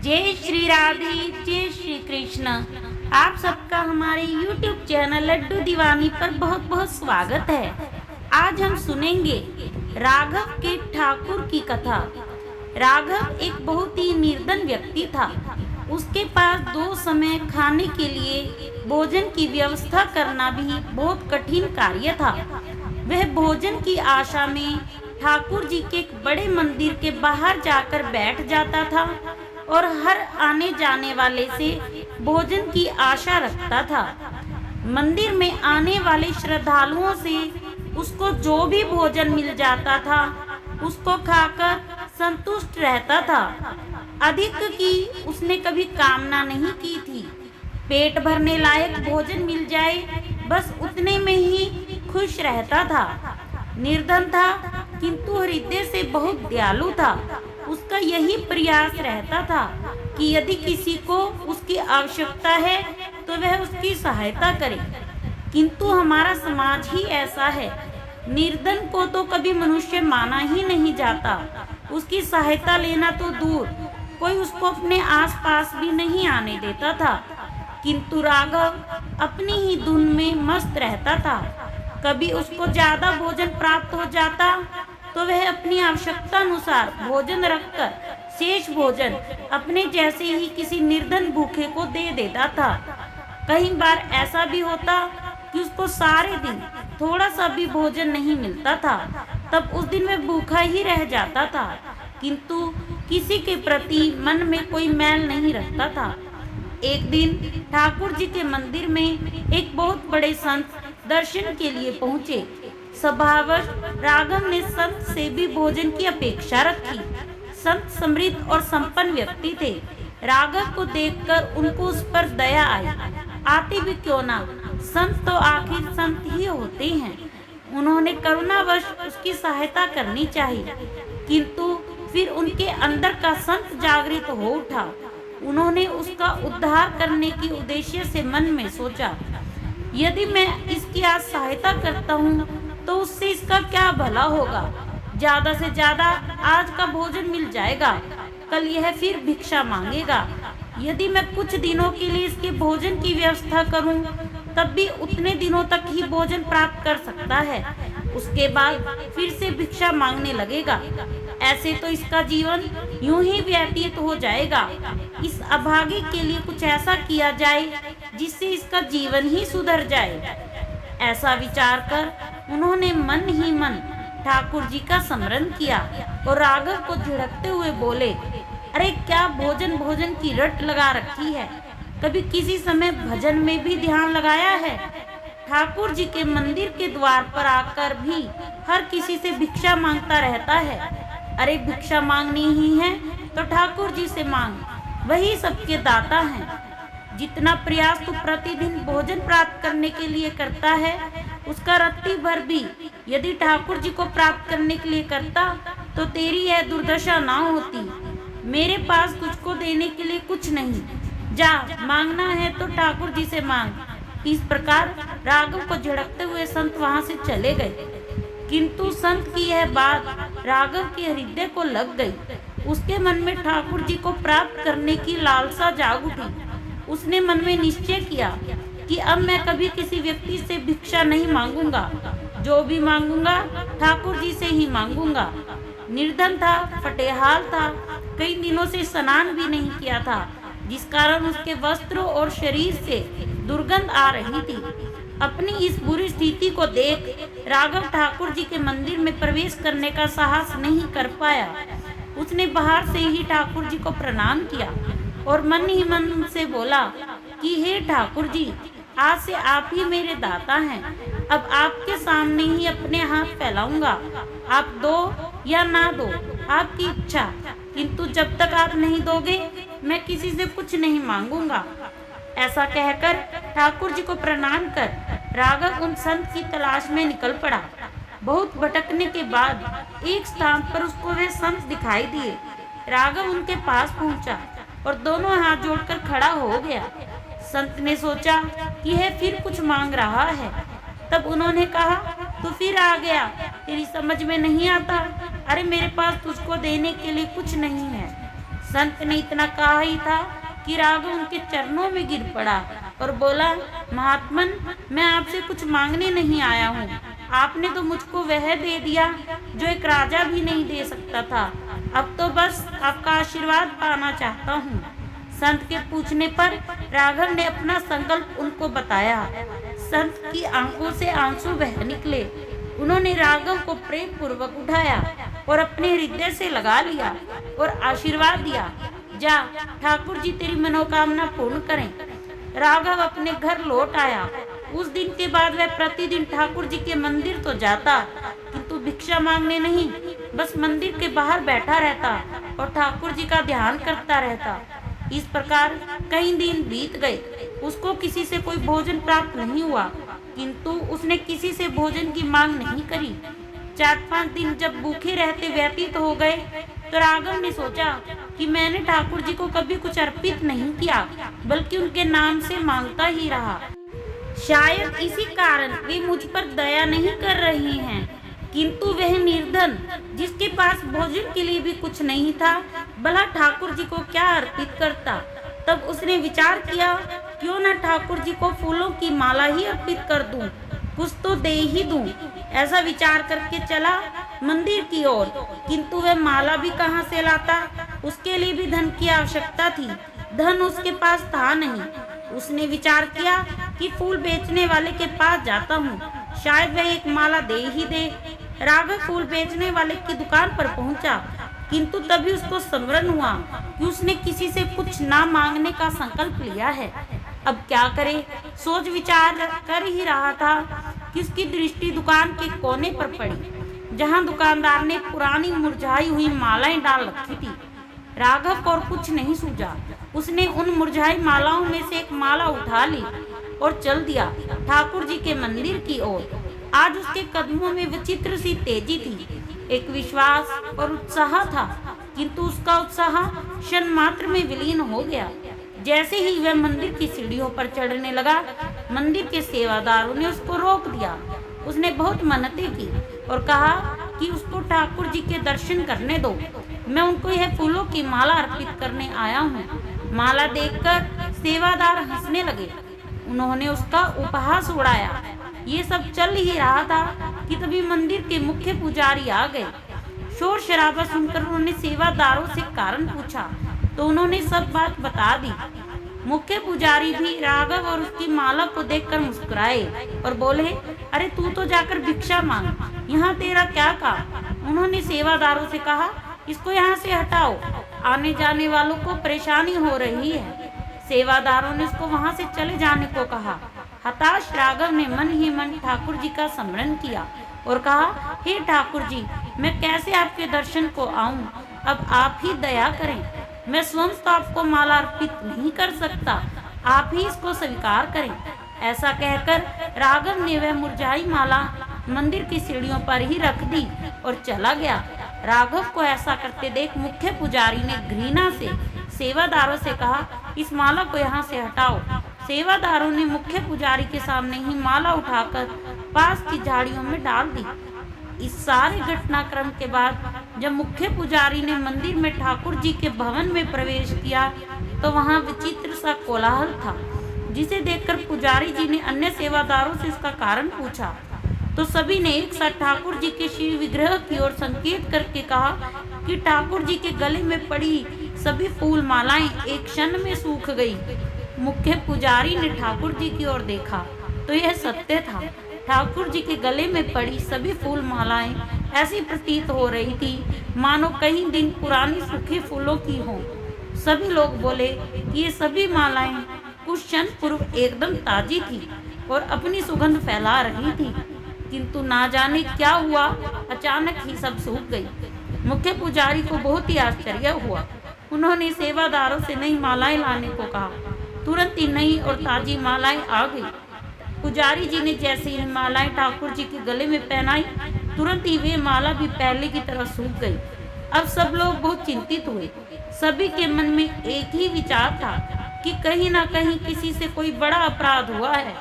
जय श्री राधे, जय श्री कृष्ण। आप सबका हमारे YouTube चैनल लड्डू दीवानी पर बहुत बहुत स्वागत है। आज हम सुनेंगे राघव के ठाकुर की कथा। राघव एक बहुत ही निर्धन व्यक्ति था। उसके पास दो समय खाने के लिए भोजन की व्यवस्था करना भी बहुत कठिन कार्य था। वह भोजन की आशा में ठाकुर जी के एक बड़े मंदिर के बाहर जाकर बैठ जाता था और हर आने जाने वाले से भोजन की आशा रखता था। मंदिर में आने वाले श्रद्धालुओं से उसको जो भी भोजन मिल जाता था उसको खाकर संतुष्ट रहता था। अधिक की उसने कभी कामना नहीं की थी। पेट भरने लायक भोजन मिल जाए बस उतने में ही खुश रहता था। निर्धन था किंतु हृदय से बहुत दयालु था। उसका यही प्रयास रहता था कि यदि किसी को उसकी आवश्यकता है तो वह उसकी सहायता करे। किंतु हमारा समाज ही ऐसा है, निर्धन को तो कभी मनुष्य माना ही नहीं जाता। उसकी सहायता लेना तो दूर, कोई उसको अपने आसपास भी नहीं आने देता था। किंतु राघव अपनी ही धुन में मस्त रहता था। कभी उसको ज्यादा भोजन प्राप्त हो जाता तो वह अपनी आवश्यकता अनुसार भोजन रखकर शेष भोजन अपने जैसे ही किसी निर्धन भूखे को दे देता था। कई बार ऐसा भी होता कि उसको सारे दिन थोड़ा सा भी भोजन नहीं मिलता था, तब उस दिन वह भूखा ही रह जाता था, किंतु किसी के प्रति मन में कोई मैल नहीं रखता था। एक दिन ठाकुर जी के मंदिर में एक बहुत बड़े संत दर्शन के लिए पहुँचे। स्वभावश राघव ने संत से भी भोजन की अपेक्षा रखी। संत समृद्ध और संपन्न व्यक्ति थे। राघव को देखकर उनको उस पर दया आई। आते भी क्यों ना, संत तो आखिर संत ही होते हैं। उन्होंने करुणावश उसकी सहायता करनी चाहिए। किंतु फिर उनके अंदर का संत जागृत हो उठा। उन्होंने उसका उद्धार करने की उद्देश्य से मन में सोचा, यदि मैं इसकी आज सहायता करता हूँ तो उससे इसका क्या भला होगा। ज्यादा से ज्यादा आज का भोजन मिल जाएगा, कल यह फिर भिक्षा मांगेगा। यदि मैं कुछ दिनों के लिए इसके भोजन की व्यवस्था करूं, तब भी उतने दिनों तक ही भोजन प्राप्त कर सकता है। उसके बाद फिर से भिक्षा मांगने लगेगा। ऐसे तो इसका जीवन यूं ही व्यतीत हो जाएगा। इस अभागे के लिए कुछ ऐसा किया जाए जिससे इसका जीवन ही सुधर जाए। ऐसा विचार कर उन्होंने मन ही मन ठाकुर जी का स्मरण किया और राघव को झिड़कते हुए बोले, अरे क्या भोजन भोजन की रट लगा रखी है, कभी किसी समय भजन में भी ध्यान लगाया है। ठाकुर जी के मंदिर के द्वार पर आकर भी हर किसी से भिक्षा मांगता रहता है। अरे भिक्षा मांगनी ही है तो ठाकुर जी से मांग, वही सबके दाता हैं। जितना प्रयास तू प्रतिदिन भोजन प्राप्त करने के लिए करता है, उसका रत्ती भर भी यदि ठाकुर जी को प्राप्त करने के लिए करता तो तेरी यह दुर्दशा ना होती। मेरे पास तुझको देने के लिए कुछ नहीं, जा मांगना है तो ठाकुर जी से मांग। इस प्रकार राघव को झड़कते हुए संत वहां से चले गए। किंतु संत की यह बात राघव के हृदय को लग गई। उसके मन में ठाकुर जी को प्राप्त करने की लालसा जाग उठी। उसने मन में निश्चय किया कि अब मैं कभी किसी व्यक्ति से भिक्षा नहीं मांगूंगा, जो भी मांगूंगा ठाकुर जी से ही मांगूंगा। निर्धन था, फटेहाल था, कई दिनों से स्नान भी नहीं किया था, जिस कारण उसके वस्त्रों और शरीर से दुर्गंध आ रही थी। अपनी इस बुरी स्थिति को देख राघव ठाकुर जी के मंदिर में प्रवेश करने का साहस नहीं कर पाया। उसने बाहर से ही ठाकुर जी को प्रणाम किया और मन ही मन से बोला कि हे ठाकुर जी, आज से आप ही मेरे दाता हैं। अब आपके सामने ही अपने हाथ फैलाऊंगा। आप दो या ना दो, आपकी इच्छा, किंतु जब तक आप नहीं दोगे मैं किसी से कुछ नहीं मांगूंगा। ऐसा कहकर ठाकुर जी को प्रणाम कर राघव उन संत की तलाश में निकल पड़ा। बहुत भटकने के बाद एक स्थान पर उसको वे संत दिखाई दिए। राघव उनके पास पहुंचा और दोनों हाथ जोड़कर खड़ा हो गया। संत ने सोचा कि यह फिर कुछ मांग रहा है। तब उन्होंने कहा, तू फिर आ गया, तेरी समझ में नहीं आता। अरे मेरे पास तुझको देने के लिए कुछ नहीं है। संत ने इतना कहा ही था कि राघव उनके चरणों में गिर पड़ा और बोला, महात्मन, मैं आपसे कुछ मांगने नहीं आया हूँ। आपने तो मुझको वह दे दिया जो एक राजा भी नहीं दे सकता था। अब तो बस आपका आशीर्वाद पाना चाहता हूँ। संत के पूछने पर राघव ने अपना संकल्प उनको बताया। संत की आंखों से आंसू बह निकले। उन्होंने राघव को प्रेम पूर्वक उठाया और अपने हृदय से लगा लिया और आशीर्वाद दिया, जा, ठाकुर जी तेरी मनोकामना पूर्ण करें। राघव अपने घर लौट आया। उस दिन के बाद वह प्रतिदिन ठाकुर जी के मंदिर तो जाता, किंतु भिक्षा मांगने नहीं, बस मंदिर के बाहर बैठा रहता और ठाकुर जी का ध्यान करता रहता। इस प्रकार कई दिन बीत गए। उसको किसी से कोई भोजन प्राप्त नहीं हुआ, किंतु उसने किसी से भोजन की मांग नहीं करी। 4-5 दिन जब भूखे रहते व्यतीत हो गए तो राघव ने सोचा कि मैंने ठाकुर जी को कभी कुछ अर्पित नहीं किया, बल्कि उनके नाम से मांगता ही रहा। शायद इसी कारण वे मुझ पर दया नहीं कर रही हैं। किंतु वह निर्धन, जिसके पास भोजन के लिए भी कुछ नहीं था, भला ठाकुर जी को क्या अर्पित करता। तब उसने विचार किया, क्यों न ठाकुर जी को फूलों की माला ही अर्पित कर दूं, कुछ तो दे ही दूं। ऐसा विचार करके चला मंदिर की ओर, किंतु वह माला भी कहां से लाता। उसके लिए भी धन की आवश्यकता थी। धन उसके पास था नहीं। उसने विचार किया कि फूल बेचने वाले के पास जाता हूँ, शायद वह एक माला दे ही दे। राघव फूल बेचने वाले की दुकान पर पहुंचा, किंतु तभी उसको स्मरण हुआ कि उसने किसी से कुछ ना मांगने का संकल्प लिया है। अब क्या करे, सोच विचार कर ही रहा था कि उसकी दृष्टि दुकान के कोने पर पड़ी, जहां दुकानदार ने पुरानी मुरझाई हुई मालाएं डाल रखी थी। राघव को और कुछ नहीं सूझा। उसने उन मुरझाई मालाओं में से एक माला उठा ली और चल दिया ठाकुर जी के मंदिर की ओर। आज उसके कदमों में विचित्र सी तेजी थी, एक विश्वास और उत्साह था, किंतु उसका उत्साह क्षण मात्र में विलीन हो गया। जैसे ही वह मंदिर की सीढ़ियों पर चढ़ने लगा, मंदिर के सेवादारों ने उसको रोक दिया। उसने बहुत मिन्नतें की और कहा कि उसको ठाकुर जी के दर्शन करने दो, मैं उनको यह फूलों की माला अर्पित करने आया हूँ। माला देखकर सेवादार हंसने लगे। उन्होंने उसका उपहास उड़ाया। ये सब चल ही रहा था कि तभी मंदिर के मुख्य पुजारी आ गए। शोर शराबा सुनकर उन्होंने सेवादारों से कारण पूछा तो उन्होंने सब बात बता दी। मुख्य पुजारी भी राघव और उसकी माला को देखकर मुस्कुराए और बोले, अरे तू तो जाकर भिक्षा मांग, यहाँ तेरा क्या काम। उन्होंने सेवादारों से कहा, इसको यहाँ से हटाओ, आने जाने वालों को परेशानी हो रही है। सेवादारों ने उसको वहाँ से चले जाने को कहा। हताश राघव ने मन ही मन ठाकुर जी का स्मरण किया और कहा, हे ठाकुर जी, मैं कैसे आपके दर्शन को आऊं, अब आप ही दया करें। मैं स्वयं तो आपको माला अर्पित नहीं कर सकता, आप ही इसको स्वीकार करें। ऐसा कहकर राघव ने वह मुरझाई माला मंदिर की सीढ़ियों पर ही रख दी और चला गया। राघव को ऐसा करते देख मुख्य पुजारी ने घृणा से सेवादारों से कहा, इस माला को यहाँ से हटाओ। सेवादारों ने मुख्य पुजारी के सामने ही माला उठाकर पास की झाड़ियों में डाल दी। इस सारे घटनाक्रम के बाद जब मुख्य पुजारी ने मंदिर में ठाकुर जी के भवन में प्रवेश किया तो वहां विचित्र सा कोलाहल था, जिसे देखकर पुजारी जी ने अन्य सेवादारों से इसका कारण पूछा तो सभी ने एक साथ ठाकुर जी के शिव विग्रह की ओर संकेत करके कहा कि ठाकुर जी के गले में पड़ी सभी फूल मालाएं एक क्षण में सूख गई। मुख्य पुजारी ने ठाकुर जी की ओर देखा तो यह सत्य था। ठाकुर जी के गले में पड़ी सभी फूल मालाएं ऐसी प्रतीत हो रही थी मानो कई दिन पुरानी सूखे फूलों की हों। सभी लोग बोले कि ये सभी मालाएं कुछ क्षण पूर्व एकदम ताजी थी और अपनी सुगंध फैला रही थी, किंतु ना जाने क्या हुआ, अचानक ही सब सूख गई। मुख्य पुजारी को बहुत ही आश्चर्य हुआ। उन्होंने सेवादारों से नई मालाएं लाने को कहा। तुरंत ही नई और ताजी मालाएं आ गई। पुजारी जी ने जैसे ही मालाएं ठाकुर जी के गले में पहनाई, तुरंत ही वे माला भी पहले की तरह सूख गई। अब सब लोग बहुत चिंतित हुए। सभी के मन में एक ही विचार था कि कहीं ना कहीं किसी से कोई बड़ा अपराध हुआ है,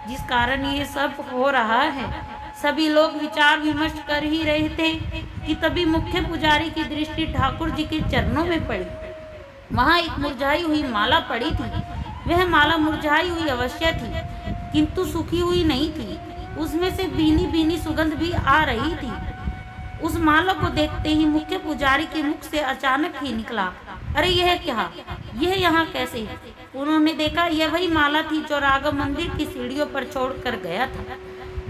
जिस कारण ये सब हो रहा है। सभी लोग विचार विमर्श कर ही रहे थे कि तभी मुख्य पुजारी की दृष्टि ठाकुर जी के चरणों में पड़ी। वहाँ एक मुरझाई हुई माला पड़ी थी। वह माला मुरझाई हुई अवश्य थी, किंतु सूखी हुई नहीं थी। उसमें से भीनी भीनी सुगंध भी आ रही थी। उस माला को देखते ही मुख्य पुजारी के मुख से अचानक ही निकला, अरे यह क्या, यह यहाँ कैसे? उन्होंने देखा यह वही माला थी जो राघव मंदिर की सीढ़ियों पर छोड़कर गया था।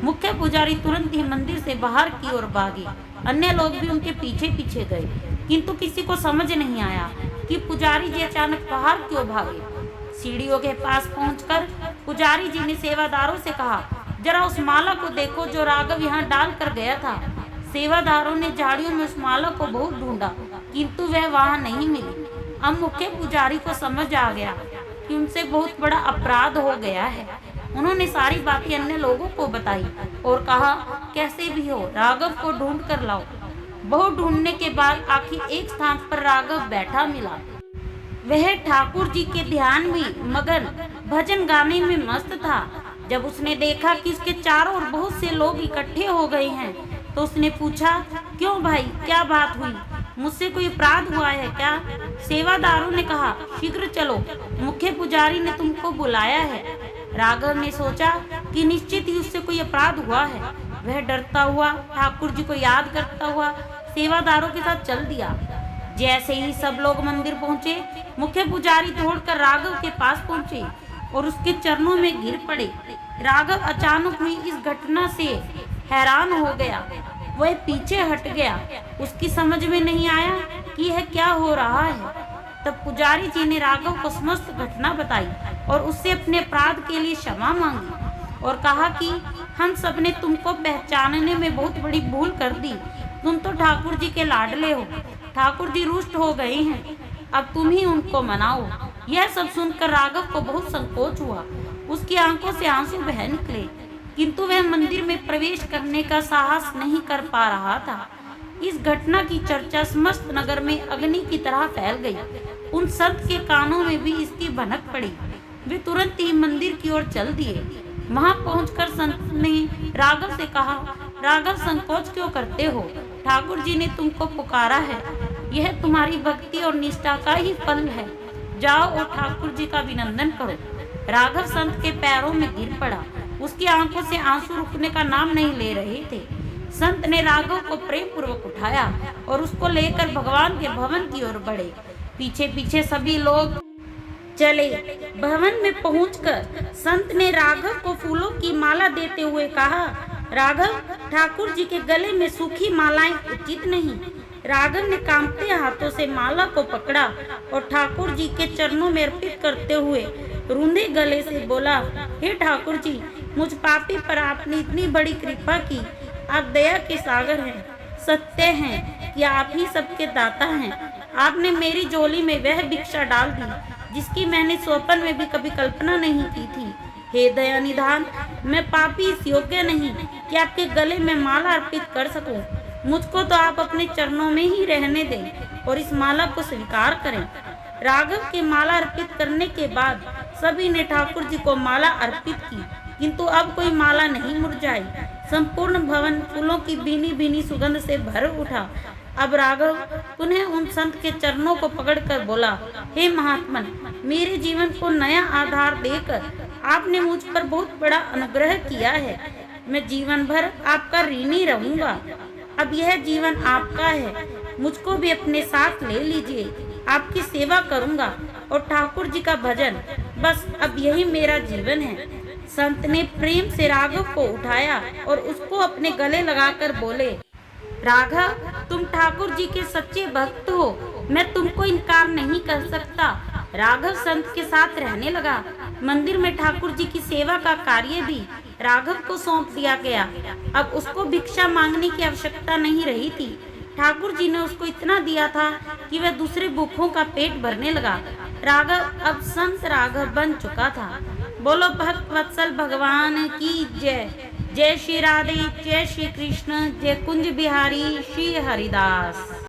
मुख्य पुजारी तुरंत ही मंदिर से बाहर की ओर भागे। अन्य लोग भी उनके पीछे पीछे गए, किंतु किसी को समझ नहीं आया कि पुजारी जी अचानक बाहर क्यों भागे। सीढ़ियों के पास पहुंचकर पुजारी जी ने सेवादारों से कहा, जरा उस माला को देखो जो राघव यहाँ डाल कर गया था। सेवादारों ने झाड़ियों में उस माला को बहुत ढूंढा, किंतु वह वहाँ नहीं मिली। अब मुख्य पुजारी को समझ आ गया कि उनसे बहुत बड़ा अपराध हो गया है। उन्होंने सारी बातें अन्य लोगों को बताई और कहा, कैसे भी हो राघव को ढूंढ कर लाओ। बहुत ढूंढने के बाद आखिर एक स्थान पर राघव बैठा मिला। वह ठाकुर जी के ध्यान में मगन भजन गाने में मस्त था। जब उसने देखा कि उसके चारों ओर बहुत से लोग इकट्ठे हो गए हैं, तो उसने पूछा, क्यों भाई, क्या बात हुई? मुझसे कोई अपराध हुआ है क्या? सेवादारों ने कहा, शीघ्र चलो, मुख्य पुजारी ने तुमको बुलाया है। राघव ने सोचा कि निश्चित ही उससे कोई अपराध हुआ है। वह डरता हुआ ठाकुर जी को याद करता हुआ सेवादारों के साथ चल दिया। जैसे ही सब लोग मंदिर पहुंचे, मुख्य पुजारी दौड़कर राघव के पास पहुंचे और उसके चरणों में गिर पड़े। राघव अचानक हुई इस घटना से हैरान हो गया। वह पीछे हट गया। उसकी समझ में नहीं आया कि यह क्या हो रहा है। तब पुजारी जी ने राघव को समस्त घटना बताई और उससे अपने अपराध के लिए क्षमा मांगी और कहा कि हम सब ने तुमको पहचानने में बहुत बड़ी भूल कर दी। तुम तो ठाकुर जी के लाडले हो। ठाकुर जी रुष्ट हो गए हैं, अब तुम ही उनको मनाओ। यह सब सुनकर राघव को बहुत संकोच हुआ। उसकी आंखों से आंसू बह निकले, किंतु वह मंदिर में प्रवेश करने का साहस नहीं कर पा रहा था। इस घटना की चर्चा समस्त नगर में अग्नि की तरह फैल गई। उन संत के कानों में भी इसकी भनक पड़ी। वे तुरंत ही मंदिर की ओर चल दिए। वहां पहुंचकर संत ने राघव से कहा, राघव, संकोच क्यों करते हो? ठाकुर जी ने तुमको पुकारा है। यह तुम्हारी भक्ति और निष्ठा का ही फल है। जाओ और ठाकुर जी का अभिनंदन करो। राघव संत के पैरों में गिर पड़ा। उसकी आंखों से आंसू रुकने का नाम नहीं ले रहे थे। संत ने राघव को प्रेम पूर्वक उठाया और उसको लेकर भगवान के भवन की ओर बढ़े। पीछे पीछे सभी लोग चले। भवन में पहुंचकर संत ने राघव को फूलों की माला देते हुए कहा, राघव, ठाकुर जी के गले में सूखी मालाएं उचित नहीं। राघव ने कांपते हाथों से माला को पकड़ा और ठाकुर जी के चरणों में अर्पित करते हुए रूंधे गले से बोला, हे ठाकुर जी, मुझ पापी पर आपने इतनी बड़ी कृपा की। आप दया के सागर हैं। सत्य हैं कि आप ही सबके दाता हैं। आपने मेरी झोली में वह भिक्षा डाल दी जिसकी मैंने स्वप्न में भी कभी कल्पना नहीं की थी। हे दया निधान, मैं पापी इस योग्य नहीं कि आपके गले में माला अर्पित कर सकूं। मुझको तो आप अपने चरणों में ही रहने दें और इस माला को स्वीकार करें। राघव के माला अर्पित करने के बाद सभी ने ठाकुर जी को माला अर्पित की, किंतु अब कोई माला नहीं मुरझाई। संपूर्ण भवन फूलों की भीनी भीनी सुगंध से भर उठा। अब राघव पुनः उन संत के चरणों को पकड़कर बोला, हे महात्मन, मेरे जीवन को नया आधार देकर आपने मुझ पर बहुत बड़ा अनुग्रह किया है। मैं जीवन भर आपका ऋणी रहूंगा। अब यह जीवन आपका है, मुझको भी अपने साथ ले लीजिए। आपकी सेवा करूंगा और ठाकुर जी का भजन, बस अब यही मेरा जीवन है। संत ने प्रेम से राघव को उठाया और उसको अपने गले लगाकर बोले, राघव, तुम ठाकुर जी के सच्चे भक्त हो। मैं तुमको इनकार नहीं कर सकता। राघव संत के साथ रहने लगा। मंदिर में ठाकुर जी की सेवा का कार्य भी राघव को सौंप दिया गया। अब उसको भिक्षा मांगने की आवश्यकता नहीं रही थी। ठाकुर जी ने उसको इतना दिया था कि वह दूसरे भूखों का पेट भरने लगा। राघव अब संत राघव बन चुका था। बोलो भक्त वत्सल भगवान की जय। जय श्री राधे, जय श्री कृष्ण, जय कुंज बिहारी श्री हरिदास।